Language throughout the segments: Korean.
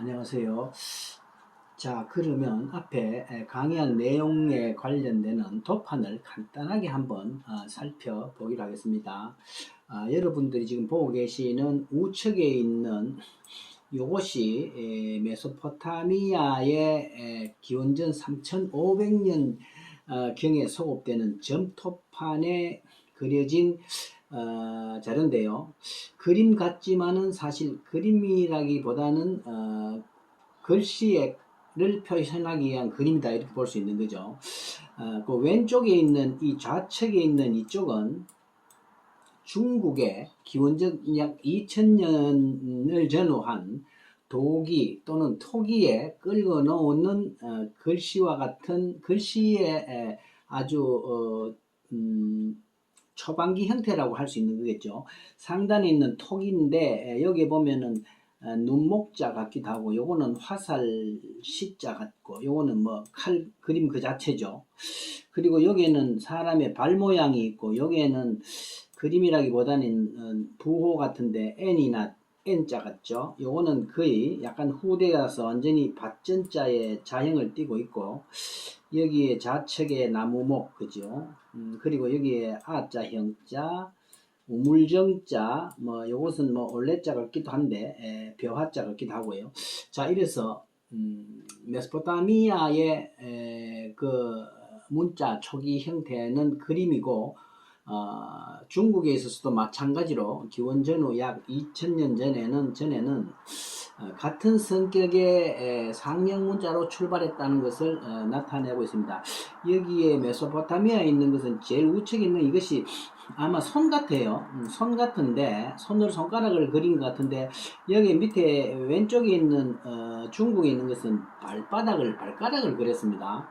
안녕하세요. 자, 그러면 앞에 강의한 내용에 관련되는 도판을 간단하게 한번 살펴보기로 하겠습니다. 여러분들이 지금 보고 계시는 우측에 있는 이것이 메소포타미아의 기원전 3500년 경에 소급되는 점토판에 그려진 자료인데요. 그림 같지만은 사실 그림이라기보다는 글씨를 표현하기 위한 그림이다 이렇게 볼 수 있는 거죠. 그 왼쪽에 있는 이 좌측에 있는 이쪽은 중국의 기원전 약 2000년을 전후한 도기 또는 토기에 끌고 놓는 글씨와 같은 글씨의 아주 초반기 형태라고 할 수 있는 거겠죠. 상단에 있는 톡인데 여기 보면은 눈목자 같기도 하고 요거는 화살 시자 같고 요거는 뭐 칼 그림 그 자체죠. 그리고 여기에는 사람의 발 모양이 있고 여기에는 그림이라기보다는 부호 같은데 N이나 N자 같죠. 요거는 거의 약간 후대라서 완전히 밭전자의 자형을 띠고 있고 여기에 좌측에 나무목 그죠. 그리고 여기에 아자형자 우물정자 뭐 요것은 뭐 올레자 같기도 한데 벼화자 같기도 하고요. 자 이래서 메소포타미아의 그 문자 초기 형태는 그림이고 중국에 있어서도 마찬가지로 기원 전후 약 2000년 전에는 같은 성격의 상형 문자로 출발했다는 것을 나타내고 있습니다. 여기에 메소포타미아에 있는 것은 제일 우측에 있는 이것이 아마 손 같아요. 손 같은데 손으로 손가락을 그린 것 같은데 여기 밑에 왼쪽에 있는 중국에 있는 것은 발가락을 그렸습니다.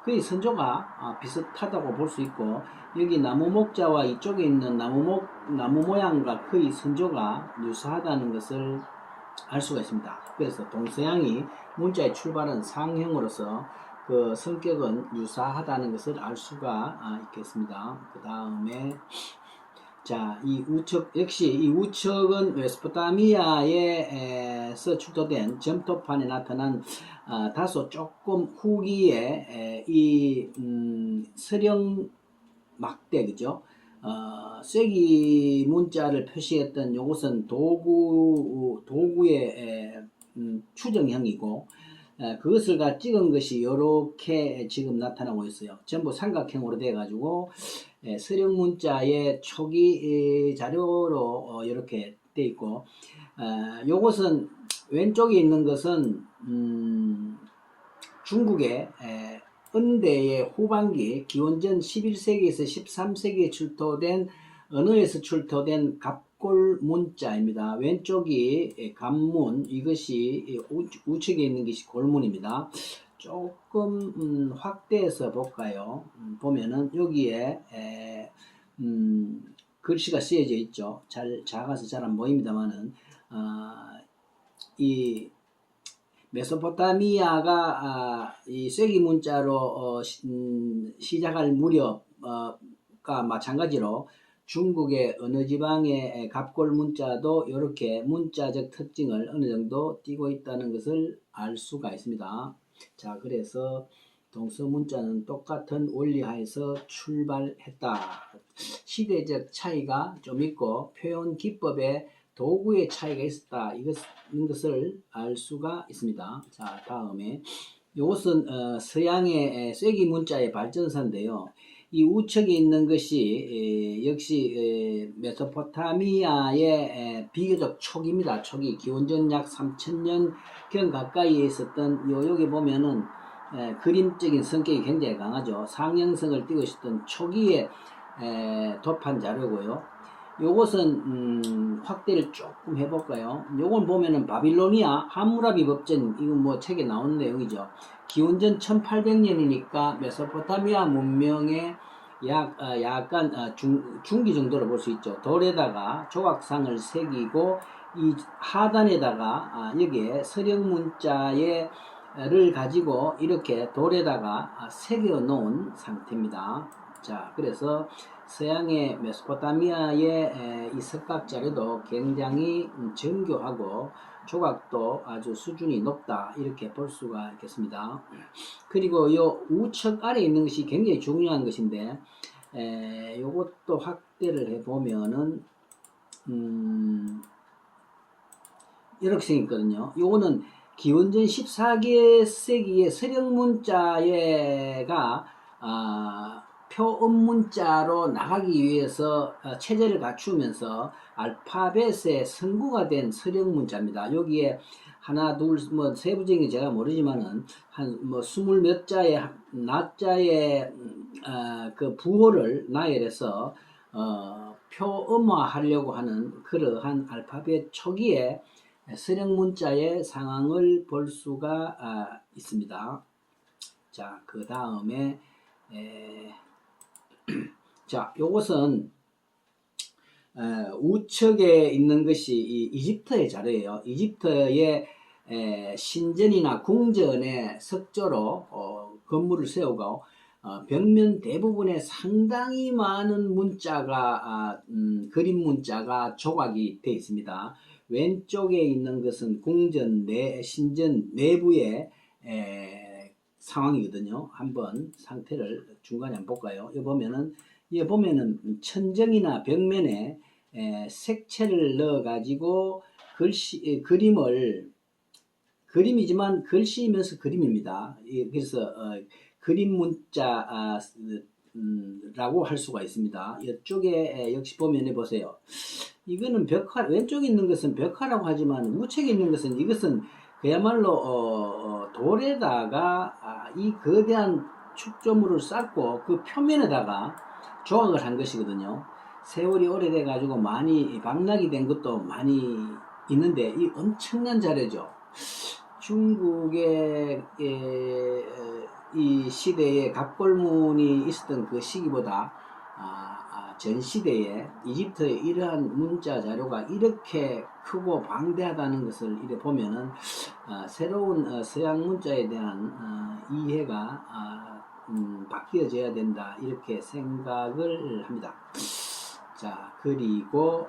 거의 선조가 비슷하다고 볼 수 있고 여기 나무 목자와 이쪽에 있는 나무 모양과 거의 선조가 유사하다는 것을 알 수가 있습니다. 그래서 동서양이 문자의 출발은 상형으로서 그 성격은 유사하다는 것을 알 수가 있겠습니다. 그 다음에 자, 이 우측 역시 이 우측은 메소포타미아에서 출토된 점토판에 나타난 다소 조금 후기에 이 서령 막대 그죠? 쐐기 문자를 표시했던 요것은 도구의 추정형이고 그것을 찍은 것이 이렇게 지금 나타나고 있어요. 전부 삼각형으로 돼 가지고 서령 문자의 초기 자료로 이렇게 돼 있고 요것은 왼쪽에 있는 것은 중국의 은대의 후반기 기원전 11세기에서 13세기에 출토된 언어에서 출토된 갑골 문자입니다. 왼쪽이 갑문 이것이 우측에 있는 것이 골문입니다. 조금 확대해서 볼까요? 보면은 여기에 글씨가 쓰여져 있죠. 잘 작아서 잘 안 보입니다만은 이 메소포타미아가 이 쐐기 문자로 시작할 무렵과 마찬가지로 중국의 어느 지방의 갑골 문자도 이렇게 문자적 특징을 어느 정도 띠고 있다는 것을 알 수가 있습니다. 자, 그래서 동서 문자는 똑같은 원리하에서 출발했다. 시대적 차이가 좀 있고 표현 기법에 도구의 차이가 있었다. 이것을 알 수가 있습니다. 자, 다음에 이것은 서양의 쐐기 문자의 발전사인데요. 이 우측에 있는 것이 역시 메소포타미아의 비교적 초기입니다. 초기 기원전 약 3000년경 가까이에 있었던 여기 보면은 그림적인 성격이 굉장히 강하죠. 상형성을 띠고 있었던 초기의 도판 자료고요. 요것은 확대를 조금 해볼까요? 요건 보면은 바빌로니아 함무라비 법전 이건 뭐 책에 나오는 내용이죠. 기원전 1800년이니까 메소포타미아 문명의 약간 중기 정도로 볼 수 있죠. 돌에다가 조각상을 새기고 이 하단에다가 여기에 서령 문자를 가지고 이렇게 돌에다가 새겨 놓은 상태입니다. 자, 그래서 서양의 메소포타미아의 이 석각 자료도 굉장히 정교하고 조각도 아주 수준이 높다 이렇게 볼 수가 있겠습니다. 그리고 이 우측 아래에 있는 것이 굉장히 중요한 것인데 요것도 확대를 해 보면은 이렇게 생겼거든요. 요거는 기원전 14세기의 서령 문자가 표음 문자로 나가기 위해서 체제를 갖추면서 알파벳의 선구가 된 서령 문자입니다. 여기에 하나, 둘, 뭐 세부적인 제가 모르지만은 한 뭐 20몇 자의 나자의 그 부호를 나열해서 표음화하려고 하는 그러한 알파벳 초기에 서령 문자의 상황을 볼 수가 있습니다. 자, 그 다음에 자, 요것은 우측에 있는 것이 이집트의 자료예요. 이집트의 신전이나 궁전의 석조로 건물을 세우고 벽면 대부분에 상당히 많은 문자가 그림 문자가 조각이 되어 있습니다. 왼쪽에 있는 것은 궁전 신전 내부의 상황이거든요. 한번 상태를 중간에 한번 볼까요? 여기 보면은 천정이나 벽면에 색채를 넣어 가지고 그림이지만 글씨이면서 그림입니다. 그래서 그림 문자 라고 할 수가 있습니다. 이쪽에 역시 보면 보세요. 이거는 벽화, 왼쪽에 있는 것은 벽화라고 하지만 우측에 있는 것은 이것은 그야말로 돌에다가 이 거대한 축조물을 쌓고 그 표면에다가 조각을 한 것이거든요. 세월이 오래돼 가지고 많이 박락이 된 것도 많이 있는데 이 엄청난 자료죠. 중국의 이 시대에 갑골문이 있었던 그 시기보다 전 시대에 이집트의 이러한 문자 자료가 이렇게 크고 방대하다는 것을 이래 보면은 새로운 서양 문자에 대한 이해가 바뀌어져야 된다 이렇게 생각을 합니다. 자, 그리고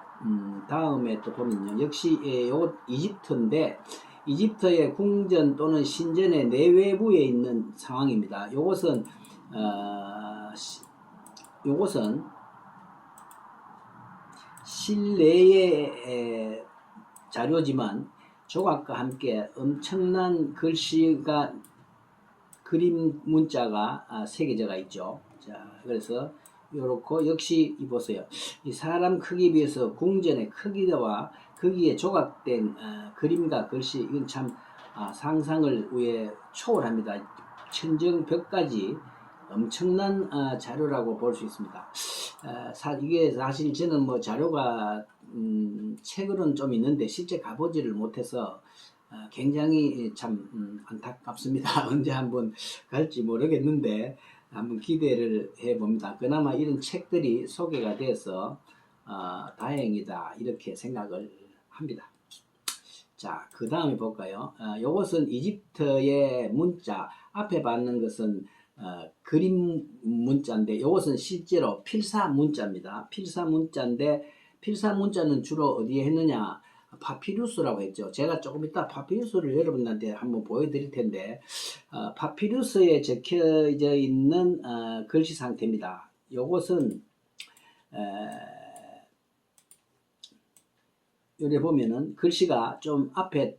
다음에 또 보면요, 역시 요 이집트인데 이집트의 궁전 또는 신전의 내외부에 있는 상황입니다. 요것은 실내의 자료지만 조각과 함께 엄청난 글씨가 그림 문자가 새겨져가 있죠. 자, 그래서 요렇고 역시 보세요. 이 사람 크기에 비해서 궁전의 크기와 거기에 조각된 그림과 글씨 이건 참 상상을 초월합니다. 천정벽까지 엄청난 자료라고 볼 수 있습니다. 이게 사실 저는 뭐 자료가 책으로는 좀 있는데 실제 가보지를 못해서 굉장히 참 안타깝습니다. 언제 한번 갈지 모르겠는데 한번 기대를 해봅니다. 그나마 이런 책들이 소개가 돼서 다행이다 이렇게 생각을 합니다. 자, 그 다음에 볼까요? 요것은 이집트의 문자, 앞에 받는 것은 그림 문자인데 요것은 실제로 필사 문자입니다. 필사 문자인데 필사 문자는 주로 어디에 했느냐? 파피루스라고 했죠. 제가 조금 이따 파피루스를 여러분들한테 한번 보여드릴 텐데 파피루스에 적혀져 있는 글씨 상태입니다. 요것은 여기 보면은 글씨가 좀 앞에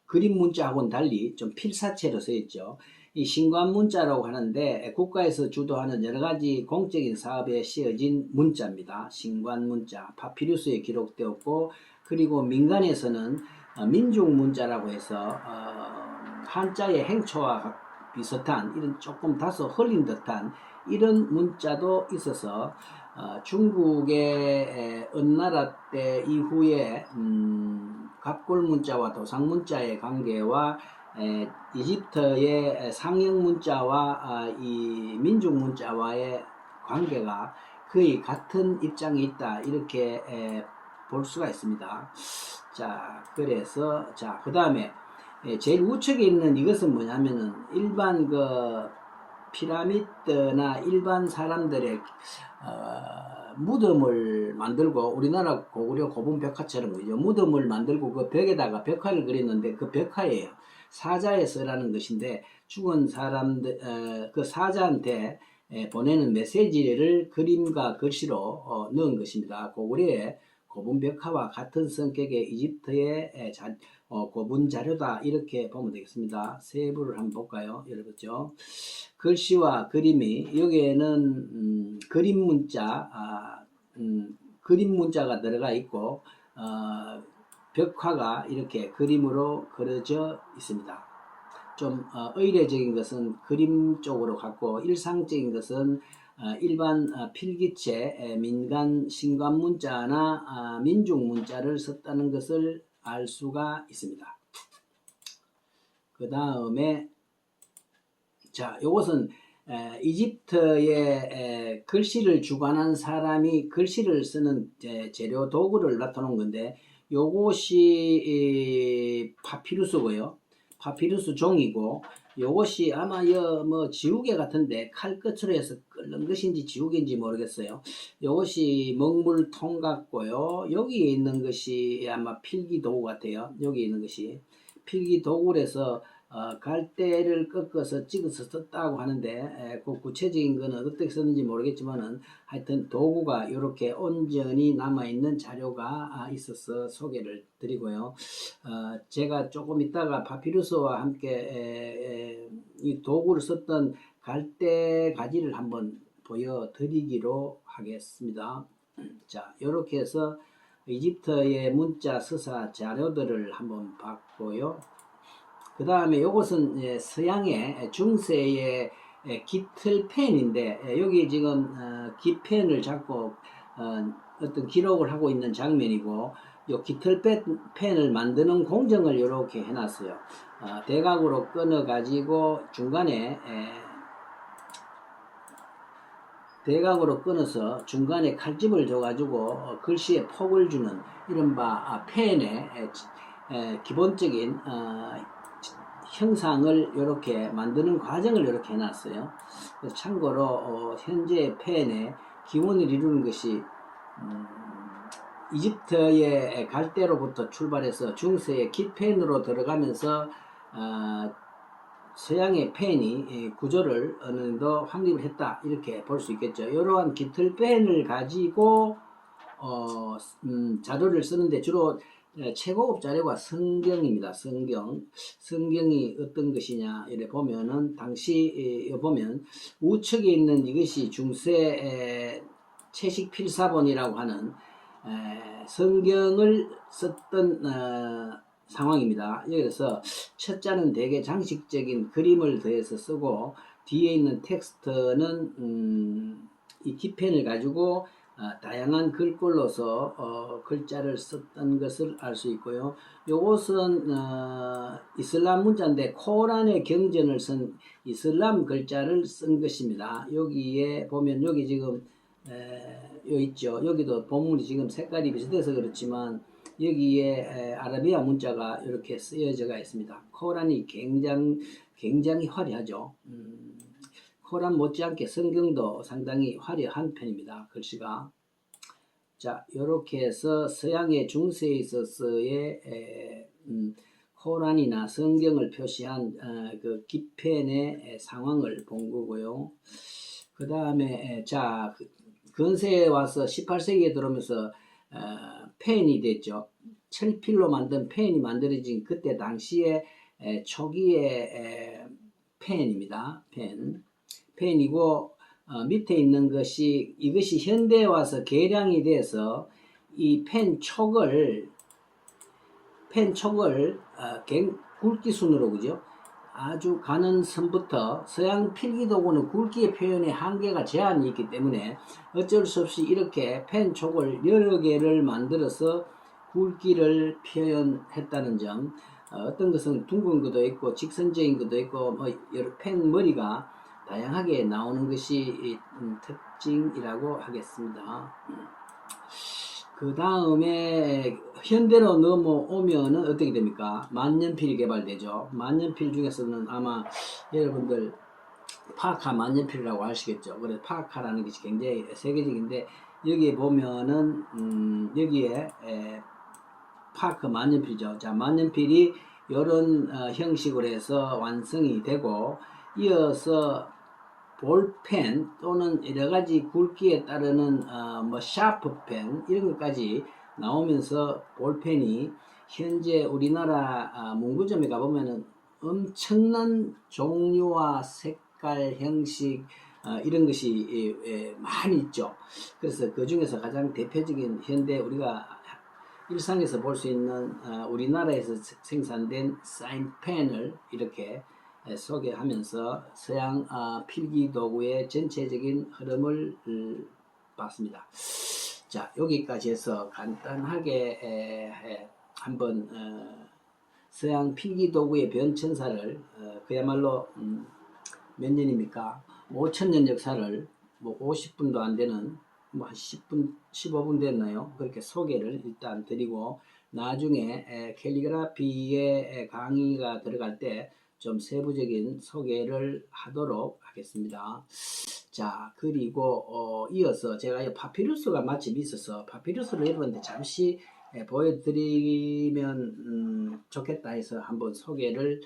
그림 문자하고는 달리 좀 필사체로 써 있죠. 이 신관 문자라고 하는데 국가에서 주도하는 여러 가지 공적인 사업에 씌어진 문자입니다. 신관 문자, 파피루스에 기록되었고 그리고 민간에서는 민족 문자라고 해서 한자의 행초와 비슷한 이런 조금 다소 흘린 듯한 이런 문자도 있어서 중국의 은나라 때 이후에 갑골 문자와 도상 문자의 관계와 이집트의 상형 문자와 이 민족 문자와의 관계가 거의 같은 입장에 있다 이렇게 볼 수가 있습니다. 자, 그래서 그 다음에 제일 우측에 있는 이것은 뭐냐면은 일반 그 피라미드나 일반 사람들의 무덤을 만들고 우리나라 고구려 고분 벽화처럼 그죠? 무덤을 만들고 그 벽에다가 벽화를 그렸는데 그 벽화예요. 사자의 서라는 것인데 죽은 사람들 그 사자한테 보내는 메시지를 그림과 글씨로 넣은 것입니다. 고구려의 고분 벽화와 같은 성격의 이집트의 고분 자료다 이렇게 보면 되겠습니다. 세부를 한번 볼까요? 여러분죠. 글씨와 그림이 여기에는 그림 문자 그림 문자가 들어가 있고 벽화가 이렇게 그림으로 그려져 있습니다. 좀 의례적인 것은 그림 쪽으로 갔고 일상적인 것은 일반 필기체 민간 신관 문자나 민중 문자를 썼다는 것을 알 수가 있습니다. 그 다음에 자, 요것은 이집트의 글씨를 주관한 사람이 글씨를 쓰는 재료 도구를 나타놓은 건데 요것이 파피루스고요. 파피루스 종이고 요것이 아마 뭐 지우개 같은데 칼끝으로 해서 끓는 것인지 지우개인지 모르겠어요. 요것이 먹물통 같고요. 여기에 있는 것이 아마 필기 도구 같아요. 여기 있는 것이 필기 도구에서 갈대를 꺾어서 찍어서 썼다고 하는데 그 구체적인 거는 어떻게 썼는지 모르겠지만은 하여튼 도구가 이렇게 온전히 남아있는 자료가 있어서 소개를 드리고요. 제가 조금 있다가 파피루스와 함께 이 도구를 썼던 갈대 가지를 한번 보여드리기로 하겠습니다. 자, 이렇게 해서 이집트의 문자 서사 자료들을 한번 봤고요. 그 다음에 이것은 서양의 중세의 깃틀펜인데 여기 지금 깃펜을 잡고 어떤 기록을 하고 있는 장면이고 이 깃틀펜을 만드는 공정을 이렇게 해놨어요. 대각으로 끊어 가지고 중간에 대각으로 끊어서 중간에 칼집을 줘가지고 글씨에 폭을 주는 이른바 펜의 기본적인 형상을 이렇게 만드는 과정을 이렇게 해놨어요. 참고로 현재 펜의 기원을 이루는 것이 이집트의 갈대로부터 출발해서 중세의 깃펜으로 들어가면서 서양의 펜이 구조를 어느 정도 확립을 했다 이렇게 볼 수 있겠죠. 이러한 깃틀펜을 가지고 자료를 쓰는데 주로 최고급 자료가 성경입니다. 성경이 어떤 것이냐 이래 보면은 당시 보면 우측에 있는 이것이 중세 채식 필사본이라고 하는 성경을 썼던 상황입니다. 여기서 첫 자는 대개 장식적인 그림을 더해서 쓰고 뒤에 있는 텍스트는 이 깃펜을 가지고 다양한 글꼴로서 글자를 썼던 것을 알 수 있고요. 요것은 이슬람 문자인데 코란의 경전을 쓴 이슬람 글자를 쓴 것입니다. 여기에 보면 여기 지금 요 있죠. 여기도 본문이 지금 색깔이 비슷해서 그렇지만 여기에 아라비아 문자가 이렇게 쓰여져 있습니다. 코란이 굉장히 화려하죠. 코란 못지않게 성경도 상당히 화려한 편입니다. 글씨가. 자, 이렇게 해서 서양의 중세에 있어서의 코란이나 성경을 표시한 그 깃펜의 상황을 본 거고요. 그 다음에 자, 근세에 와서 18세기에 들어오면서 펜이 됐죠. 철필로 만든 펜이 만들어진 그때 당시에 초기의 펜입니다. 펜이고 밑에 있는 것이 이것이 현대에 와서 개량이 돼서 이 펜 촉을 굵기 순으로 그죠? 아주 가는 선부터 서양 필기도구는 굵기의 표현에 한계가 제한이 있기 때문에 어쩔 수 없이 이렇게 펜 촉을 여러 개를 만들어서 굵기를 표현했다는 점. 어떤 것은 둥근 것도 있고 직선적인 것도 있고 여러 펜 머리가 다양하게 나오는 것이 특징이라고 하겠습니다. 그 다음에 현대로 넘어오면은 어떻게 됩니까? 만년필이 개발되죠. 만년필 중에서는 아마 여러분들 파카 만년필이라고 아시겠죠. 그래서 파카라는 것이 굉장히 세계적인데 여기 보면은 여기에 파크 만년필이죠. 자, 만년필이 이런 형식으로 해서 완성이 되고, 이어서 볼펜 또는 여러가지 굵기에 따르는 뭐 샤프펜 이런 것까지 나오면서, 볼펜이 현재 우리나라 문구점에 가보면은 엄청난 종류와 색깔, 형식 이런 것이 많이 있죠. 그래서 그 중에서 가장 대표적인 현대 우리가 일상에서 볼 수 있는 우리나라에서 생산된 사인펜을 이렇게 소개하면서 서양 필기 도구의 전체적인 흐름을 봤습니다. 자, 여기까지 해서 간단하게 한번 서양 필기 도구의 변천사를 그야말로 몇 년입니까? 5,000년 역사를 뭐 50분도 안 되는 뭐 한 10분, 15분 됐나요? 그렇게 소개를 일단 드리고, 나중에 캘리그라피의 강의가 들어갈 때 좀 세부적인 소개를 하도록 하겠습니다. 자, 그리고 이어서 제가 파피루스가 마침 있어서 파피루스를 여러분한테 잠시 보여드리면 좋겠다 해서 한번 소개를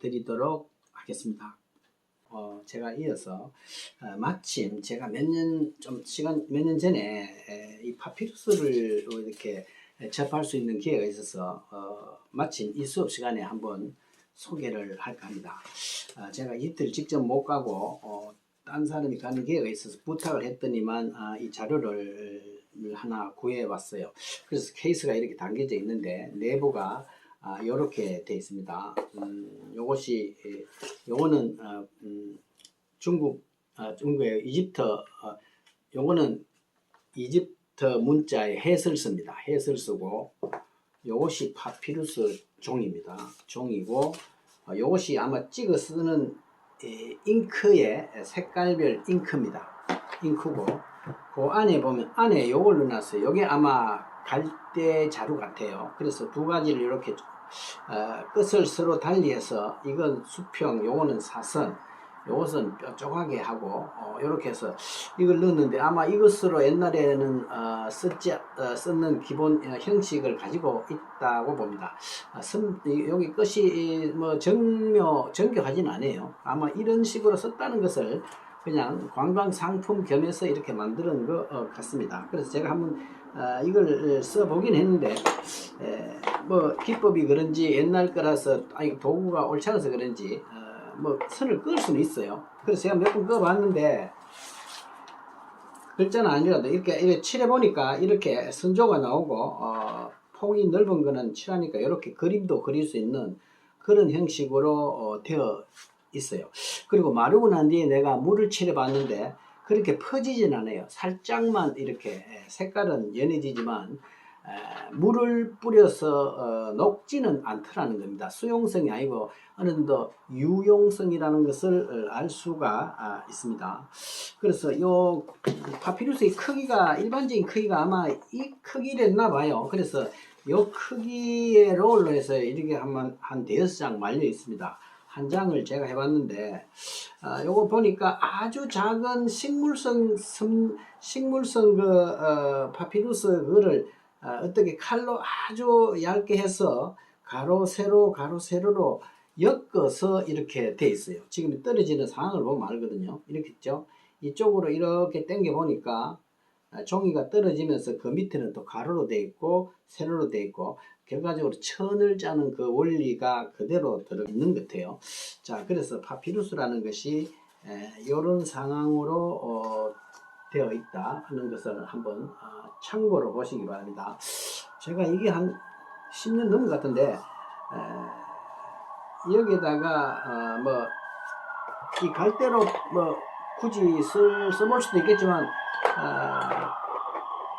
드리도록 하겠습니다. 제가 이어서 마침 제가 몇 년 전에 이 파피루스를 이렇게 접할 수 있는 기회가 있어서 마침 이 수업 시간에 한번 소개를 할까 합니다. 제가 이틀 직접 못 가고 딴 사람이 가는 기회가 있어서 부탁을 했더니만 이 자료를 하나 구해 왔어요. 그래서 케이스가 이렇게 담겨져 있는데 내부가 이렇게 되어 있습니다. 요거는 중국의 이집트, 요거는 이집트 문자의 해설서입니다. 해설서고, 요것이 파피루스 종입니다. 종이고, 요것이 아마 찍어 쓰는 잉크의 색깔별 잉크입니다. 잉크고, 그 안에 보면 안에 요걸 넣어놨어요. 요게 아마 갈대 자루 같아요. 그래서 두 가지를 이렇게 끝을 서로 달리해서, 이건 수평, 요거는 사선, 요것은 뾰족하게 하고 이렇게 해서 이걸 넣었는데, 아마 이것으로 옛날에는 쓰는 기본 형식을 가지고 있다고 봅니다. 여기 끝이 뭐 정교하진 않아요. 아마 이런 식으로 썼다는 것을 그냥 관광 상품 겸해서 이렇게 만드는 것 같습니다. 그래서 제가 한번 이걸 써보긴 했는데, 뭐 기법이 그런지 옛날 거라서 도구가 옳지 않아서 그런지 뭐 선을 그을 수는 있어요. 그래서 제가 몇 번 그어봤는데, 글자는 아니라도 이렇게 칠해보니까 이렇게 선조가 나오고 폭이 넓은 거는 칠하니까 이렇게 그림도 그릴 수 있는 그런 형식으로 되어 있어요. 그리고 마르고 난 뒤에 내가 물을 칠해봤는데 그렇게 퍼지진 않아요. 살짝만 이렇게 색깔은 연해지지만 물을 뿌려서 녹지는 않더라는 겁니다. 수용성이 아니고 어느 정도 유용성이라는 것을 알 수가 있습니다. 그래서 요 파피루스의 크기가, 일반적인 크기가 아마 이 크기랬나 봐요. 그래서 요 크기의 롤로 해서 이렇게 한 대여섯 장 말려 있습니다. 한 장을 제가 해봤는데, 요거 보니까 아주 작은 식물성 파피루스 그거를 어떻게 칼로 아주 얇게 해서 가로 세로로 엮어서 이렇게 돼 있어요. 지금 떨어지는 상황을 보면 알거든요. 이렇게 있죠. 이쪽으로 이렇게 당겨 보니까 종이가 떨어지면서 그 밑에는 또 가로로 돼 있고 세로로 돼 있고, 결과적으로 천을 짜는 그 원리가 그대로 들어있는 것 같아요. 자, 그래서 파피루스라는 것이 이런 상황으로 되어 있다 하는 것을 한번 참고로 보시기 바랍니다. 제가 이게 한 10년 넘은 것 같은데, 여기다가 뭐 이 갈대로 뭐 굳이 써볼 수도 있겠지만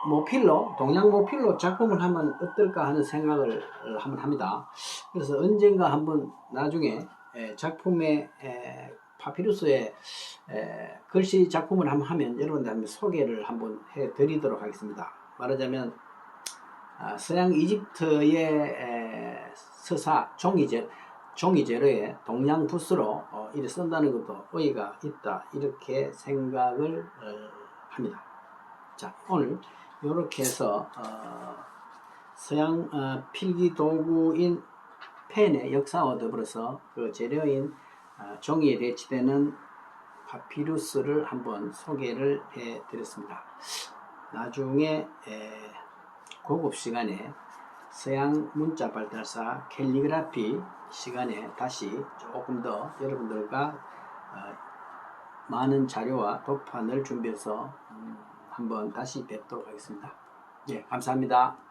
모필로, 동양 모필로 작품을 하면 어떨까 하는 생각을 한번 합니다. 그래서 언젠가 한번 나중에 작품의 파피루스의 글씨 작품을 한번 하면 여러분들 한번 소개를 한번 해드리도록 하겠습니다. 말하자면 서양 이집트의 서사 종이재료에 동양 붓으로 이렇게 쓴다는 것도 의의가 있다, 이렇게 생각을 합니다. 자, 오늘 이렇게 해서 서양 필기 도구인 펜의 역사와 더불어서 그 재료인 종이에 대치되는 파피루스를 한번 소개를 해 드렸습니다. 나중에 고급 시간에 서양 문자 발달사 캘리그라피 시간에 다시 조금 더 여러분들과 많은 자료와 도판을 준비해서 한번 다시 뵙도록 하겠습니다. 예, 감사합니다.